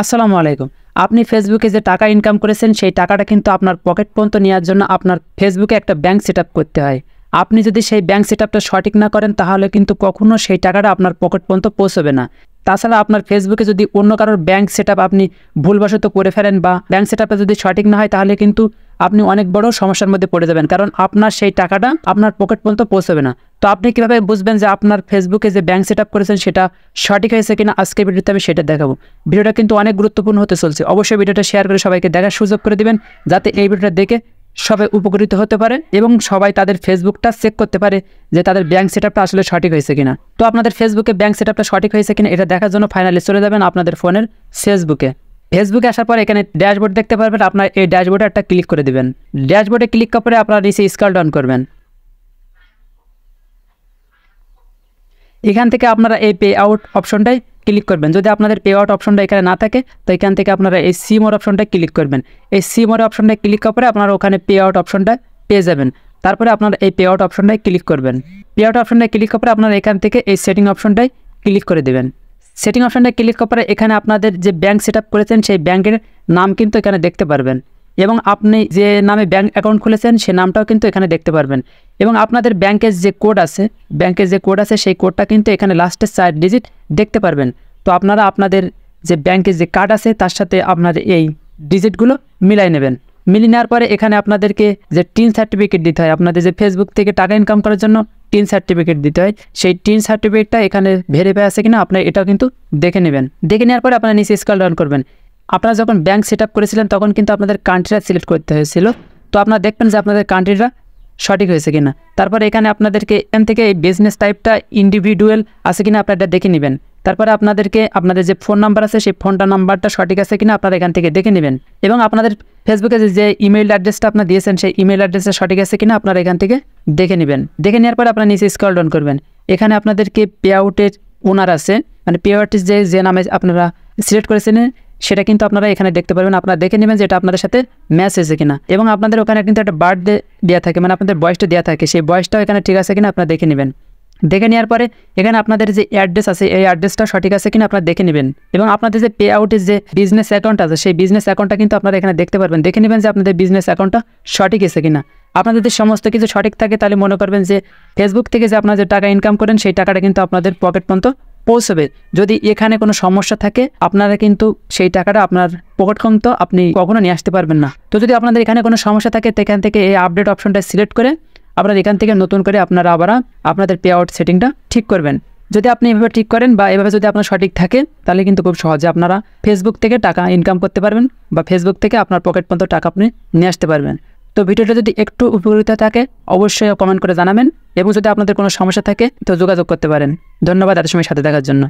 আসসালামু আলাইকুম। আপনি ফেসবুকে যে টাকা ইনকাম করেছেন সেই টাকাটা কিন্তু আপনার পকেট পর্যন্ত নেওয়ার জন্য আপনার ফেসবুকে একটা ব্যাংক সেটআপ করতে হয়। আপনি যদি সেই ব্যাংক সেটআপটা সঠিক না করেন তাহলে কিন্তু কখনো সেই টাকাটা আপনার পকেট পর্যন্ত পৌঁছবে না। তাছাড়া আপনার ফেসবুকে যদি অন্য কারোর ব্যাংক সেটআপ আপনি ভুলবশত করে ফেলেন বা ব্যাংক সেটআপটা যদি সঠিক না হয় তাহলে কিন্তু আপনি অনেক বড় সমস্যার মধ্যে পড়ে যাবেন, কারণ আপনার সেই টাকাটা আপনার পকেট পর্যন্ত পৌঁছবে না। তো আপনি কীভাবে বুঝবেন যে আপনার ফেসবুকে যে ব্যাংক সেটআপ করেছেন সেটা সঠিক হয়েছে কিনা, আজকের ভিডিওতে আমি সেটা দেখাবো। ভিডিওটা কিন্তু অনেক গুরুত্বপূর্ণ হতে চলছে। অবশ্যই ভিডিওটা শেয়ার করে সবাইকে দেখার সুযোগ করে দিবেন, যাতে এই ভিডিওটা দেখে সবাই উপকৃত হতে পারে এবং সবাই তাদের ফেসবুকটা চেক করতে পারে যে তাদের ব্যাংক সেটআপটা আসলে সঠিক হয়েছে কিনা। তো আপনাদের ফেসবুকে ব্যাংক সেটআপটা সঠিক হয়েছে কিনা এটা দেখার জন্য ফাইনালি চলে যাবেন আপনাদের ফোনের ফেসবুকে আসার পর এখানে ড্যাশবোর্ড দেখতে পারবেন। আপনার এই ড্যাশবোর্ডে একটা ক্লিক করে দিবেন। ড্যাশবোর্ডে ক্লিক করার পরে আপনারা নিচে স্ক্রল ডাউন করবেন। এখান থেকে আপনারা এই পে আউট অপশনটাই ক্লিক করবেন। যদি আপনাদের পে আউট অপশনটা এখানে না থাকে তো এখান থেকে আপনারা এই সি মোর অপশনটায় ক্লিক করবেন। এই সি মোর অপশনটায় ক্লিক করার পরে আপনারা ওখানে পে আউট অপশনটা পেয়ে যাবেন। তারপরে আপনারা এই পে আউট অপশনটায় ক্লিক করবেন। পে আউট অপশনটায় ক্লিক করার পরে আপনারা এখান থেকে এই সেটিং অপশনটায় ক্লিক করে দেবেন। সেটিং অপশনটায় ক্লিক করার পরে এখানে আপনাদের যে ব্যাংক সেটআপ করেছেন সেই ব্যাংকের নাম কিন্তু এখানে দেখতে পারবেন এবং আপনি যে নামে ব্যাংক অ্যাকাউন্ট খুলেছেন সেই নামটাও কিন্তু এখানে দেখতে পারবেন এবং আপনাদের ব্যাংকের যে কোড আছে সেই কোডটা কিন্তু এখানে লাস্টের 4 ডিজিট দেখতে পারবেন। তো আপনারা আপনাদের যে ব্যাংকের যে কার্ড আছে তার সাথে আপনাদের এই ডিজিটগুলো মিলাই নেবেন। মিলিয়ে নেওয়ার পরে এখানে আপনাদেরকে যে টিন সার্টিফিকেট দিতে হয়, আপনাদের যে ফেসবুক থেকে টাকা ইনকাম করার জন্য টিন সার্টিফিকেট দিতে হয়, সেই টিন সার্টিফিকেটটা এখানে ভেরিফাই আছে কিনা আপনার এটাও কিন্তু দেখে নেবেন। দেখে নেওয়ার পরে আপনারা নিচে স্ক্রল ডাউন করবেন। আপনারা যখন ব্যাংক সেটআপ করেছিলেন তখন কিন্তু আপনাদের কান্ট্রিটা সিলেক্ট করতে হয়েছিল। তো আপনারা দেখবেন যে আপনাদের কান্ট্রিটা সঠিক হয়েছে কিনা। তারপরে এখানে আপনাদেরকে এখান থেকে এই বিজনেস টাইপটা ইন্ডিভিজুয়াল আছে কিনা আপনারা দেখে নেবেন। তারপরে আপনাদেরকে আপনাদের যে ফোন নাম্বার আছে সেই ফোনটা নাম্বারটা সঠিক আছে কিনা আপনারা এখান থেকে দেখে নেবেন এবং আপনাদের ফেসবুকে যে ইমেল অ্যাড্রেসটা আপনারা দিয়েছেন সেই ইমেল অ্যাড্রেসটা সঠিক আছে কিনা আপনারা এখান থেকে দেখে নেবেন। দেখে নেওয়ার পরে আপনারা নিচে স্ক্রল ডাউন করবেন। এখানে আপনাদেরকে পে আউটের ওনার আছে, মানে পে আউটের যে নামে আপনারা সিলেক্ট করেছেন সেটা কিন্তু আপনারা এখানে দেখতে পারবেন। আপনারা দেখে নেবেন যে এটা আপনাদের সাথে ম্যাচ হয়েছে কিনা এবং আপনাদের ওখানে কিন্তু একটা বার্থডে দেওয়া থাকে, মানে আপনাদের বয়সটা দেওয়া থাকে, সেই বয়সটাও এখানে ঠিক আছে কিনা আপনারা দেখে নেবেন। দেখে নেওয়ার পরে এখানে আপনাদের যে অ্যাড্রেস আছে এই অ্যাড্রেসটা সঠিক আছে কিনা আপনারা দেখে নেবেন এবং আপনাদের যে পে আউটের যে বিজনেস অ্যাকাউন্ট আছে সেই বিজনেস অ্যাকাউন্টটা কিন্তু আপনারা এখানে দেখতে পারবেন। দেখে নেবেন যে আপনাদের বিজনেস অ্যাকাউন্টটা সঠিক আছে কিনা। আপনাদের যদি সমস্ত কিছু সঠিক থাকে তাহলে মনে করবেন যে ফেসবুক থেকে যে আপনারা যে টাকা ইনকাম করেন সেই টাকাটা কিন্তু আপনাদের পকেট পর্যন্ত পৌঁছবে। যদি এখানে কোনো সমস্যা থাকে আপনারা কিন্তু সেই টাকাটা আপনার পকেট পর্যন্ত আপনি কখনো নিয়ে আসতে পারবেন না। তো যদি আপনাদের এখানে কোনো সমস্যা থাকে তো এখান থেকে এই আপডেট অপশনটা সিলেক্ট করে আপনারা এখান থেকে নতুন করে আপনারা আবার আপনাদের পে আউট সেটিংটা ঠিক করবেন। যদি আপনি এভাবে ঠিক করেন বা এভাবে যদি আপনার সঠিক থাকে তাহলে কিন্তু খুব সহজে আপনারা ফেসবুক থেকে টাকা ইনকাম করতে পারবেন বা ফেসবুক থেকে আপনার পকেট পর্যন্ত টাকা আপনি নিয়ে আসতে পারবেন। তো ভিডিওটা যদি একটু উপকৃত থাকে অবশ্যই কমেন্ট করে জানাবেন এবং যদি আপনাদের কোনো সমস্যা থাকে তো যোগাযোগ করতে পারেন। ধন্যবাদ এত সময় সাথে দেখার জন্য।